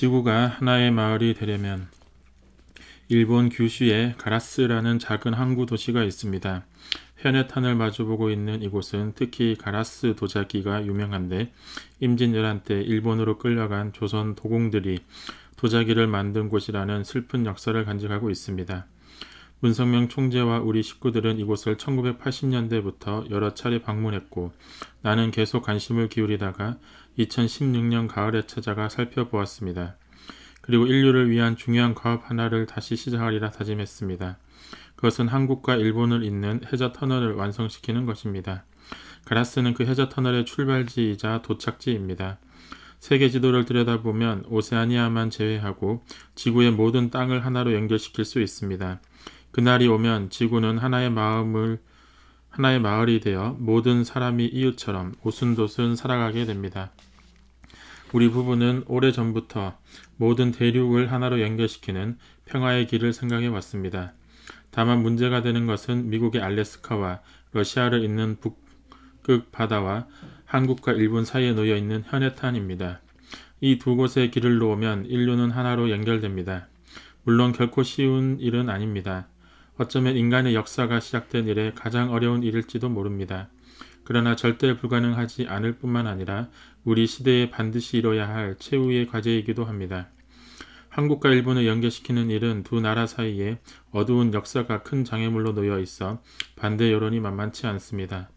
지구가 하나의 마을이 되려면 일본 규슈에 가라스라는 작은 항구 도시가 있습니다. 현해탄을 마주보고 있는 이곳은 특히 가라스 도자기가 유명한데 임진왜란 때 일본으로 끌려간 조선 도공들이 도자기를 만든 곳이라는 슬픈 역사를 간직하고 있습니다. 문성명 총재와 우리 식구들은 이곳을 1980년대부터 여러 차례 방문했고 나는 계속 관심을 기울이다가 2016년 가을에 찾아가 살펴보았습니다. 그리고 인류를 위한 중요한 과업 하나를 다시 시작하리라 다짐했습니다. 그것은 한국과 일본을 잇는 해저 터널을 완성시키는 것입니다. 가라스는 그 해저 터널의 출발지이자 도착지입니다. 세계 지도를 들여다보면 오세아니아만 제외하고 지구의 모든 땅을 하나로 연결시킬 수 있습니다. 그날이 오면 지구는 하나의 마을이 되어 모든 사람이 이웃처럼 오순도순 살아가게 됩니다. 우리 부부는 오래전부터 모든 대륙을 하나로 연결시키는 평화의 길을 생각해 왔습니다. 다만 문제가 되는 것은 미국의 알래스카와 러시아를 잇는 북극 바다와 한국과 일본 사이에 놓여 있는 현해탄입니다. 이 두 곳의 길을 놓으면 인류는 하나로 연결됩니다. 물론 결코 쉬운 일은 아닙니다. 어쩌면 인간의 역사가 시작된 이래 가장 어려운 일일지도 모릅니다. 그러나 절대 불가능하지 않을 뿐만 아니라 우리 시대에 반드시 이뤄야 할 최후의 과제이기도 합니다. 한국과 일본을 연결시키는 일은 두 나라 사이에 어두운 역사가 큰 장애물로 놓여 있어 반대 여론이 만만치 않습니다.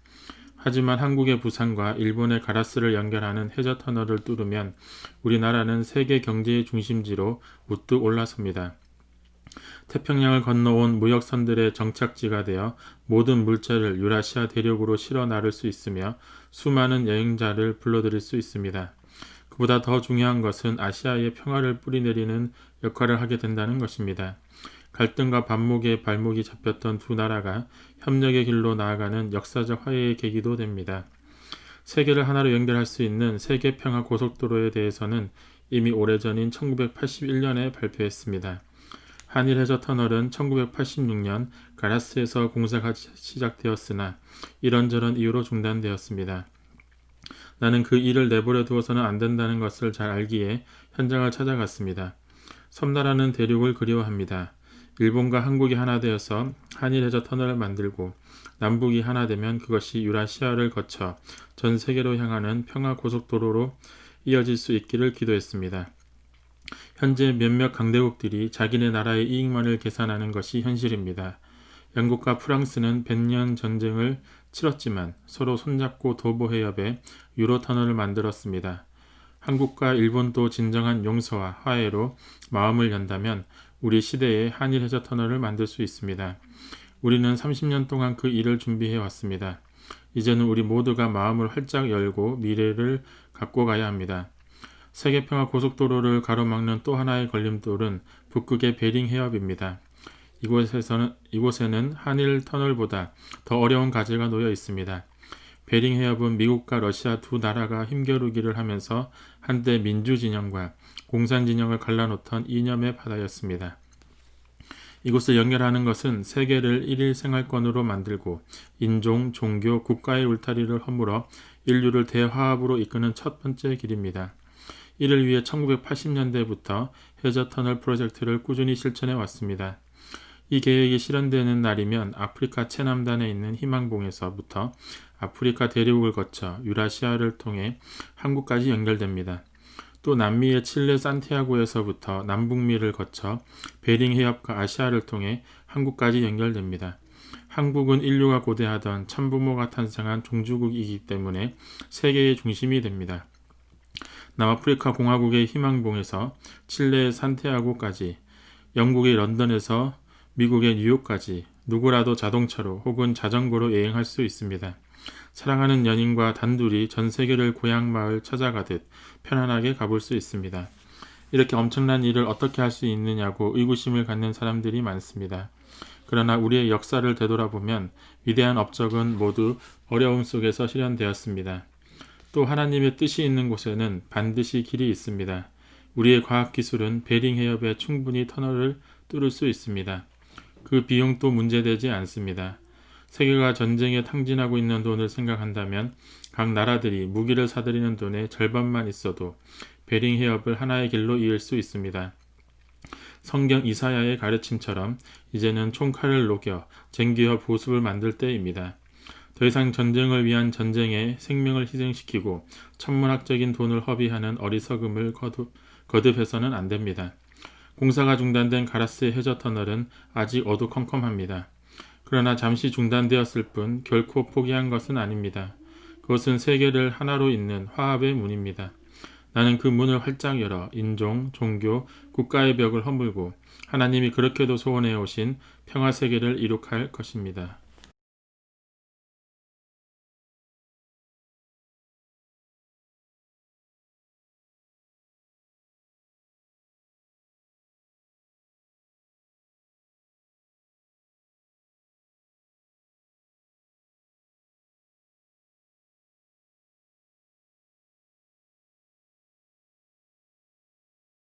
하지만 한국의 부산과 일본의 가라스를 연결하는 해저 터널을 뚫으면 우리나라는 세계 경제의 중심지로 우뚝 올라섭니다. 태평양을 건너온 무역선들의 정착지가 되어 모든 물자를 유라시아 대륙으로 실어 나를 수 있으며 수많은 여행자를 불러들일 수 있습니다. 그보다 더 중요한 것은 아시아의 평화를 뿌리내리는 역할을 하게 된다는 것입니다. 갈등과 반목에 발목이 잡혔던 두 나라가 협력의 길로 나아가는 역사적 화해의 계기도 됩니다. 세계를 하나로 연결할 수 있는 세계평화 고속도로에 대해서는 이미 오래전인 1981년에 발표했습니다. 한일 해저 터널은 1986년 가라스에서 공사가 시작되었으나 이런저런 이유로 중단되었습니다. 나는 그 일을 내버려 두어서는 안 된다는 것을 잘 알기에 현장을 찾아갔습니다. 섬나라는 대륙을 그리워합니다. 일본과 한국이 하나 되어서 한일 해저 터널을 만들고 남북이 하나 되면 그것이 유라시아를 거쳐 전 세계로 향하는 평화 고속도로로 이어질 수 있기를 기도했습니다. 현재 몇몇 강대국들이 자기네 나라의 이익만을 계산하는 것이 현실입니다. 영국과 프랑스는 100년 전쟁을 치렀지만 서로 손잡고 도보해협에 유로터널을 만들었습니다. 한국과 일본도 진정한 용서와 화해로 마음을 연다면 우리 시대에 한일 해저 터널을 만들 수 있습니다. 우리는 30년 동안 그 일을 준비해 왔습니다. 이제는 우리 모두가 마음을 활짝 열고 미래를 갖고 가야 합니다. 세계평화 고속도로를 가로막는 또 하나의 걸림돌은 북극의 베링 해협입니다. 이곳에는 한일 터널보다 더 어려운 과제가 놓여 있습니다. 베링 해협은 미국과 러시아 두 나라가 힘겨루기를 하면서 한때 민주 진영과 공산 진영을 갈라놓던 이념의 바다였습니다. 이곳을 연결하는 것은 세계를 일일 생활권으로 만들고 인종, 종교, 국가의 울타리를 허물어 인류를 대화합으로 이끄는 첫 번째 길입니다. 이를 위해 1980년대부터 해저 터널 프로젝트를 꾸준히 실천해 왔습니다. 이 계획이 실현되는 날이면 아프리카 최남단에 있는 희망봉에서부터 아프리카 대륙을 거쳐 유라시아를 통해 한국까지 연결됩니다. 또 남미의 칠레 산티아고에서부터 남북미를 거쳐 베링 해협과 아시아를 통해 한국까지 연결됩니다. 한국은 인류가 고대하던 참부모가 탄생한 종주국이기 때문에 세계의 중심이 됩니다. 남아프리카 공화국의 희망봉에서 칠레의 산티아고까지, 영국의 런던에서 미국의 뉴욕까지 누구라도 자동차로 혹은 자전거로 여행할 수 있습니다. 사랑하는 연인과 단둘이 전 세계를 고향마을 찾아가듯 편안하게 가볼 수 있습니다. 이렇게 엄청난 일을 어떻게 할 수 있느냐고 의구심을 갖는 사람들이 많습니다. 그러나 우리의 역사를 되돌아보면 위대한 업적은 모두 어려움 속에서 실현되었습니다. 또 하나님의 뜻이 있는 곳에는 반드시 길이 있습니다. 우리의 과학기술은 베링 해협에 충분히 터널을 뚫을 수 있습니다. 그 비용도 문제되지 않습니다. 세계가 전쟁에 탕진하고 있는 돈을 생각한다면 각 나라들이 무기를 사들이는 돈의 절반만 있어도 베링 해협을 하나의 길로 이을 수 있습니다. 성경 이사야의 가르침처럼 이제는 총칼을 녹여 쟁기와 보습을 만들 때입니다. 더 이상 전쟁을 위한 전쟁에 생명을 희생시키고 천문학적인 돈을 허비하는 어리석음을 거듭해서는 안 됩니다. 공사가 중단된 가라스의 해저 터널은 아직 어두컴컴합니다. 그러나 잠시 중단되었을 뿐 결코 포기한 것은 아닙니다. 그것은 세계를 하나로 잇는 화합의 문입니다. 나는 그 문을 활짝 열어 인종, 종교, 국가의 벽을 허물고 하나님이 그렇게도 소원해 오신 평화 세계를 이룩할 것입니다.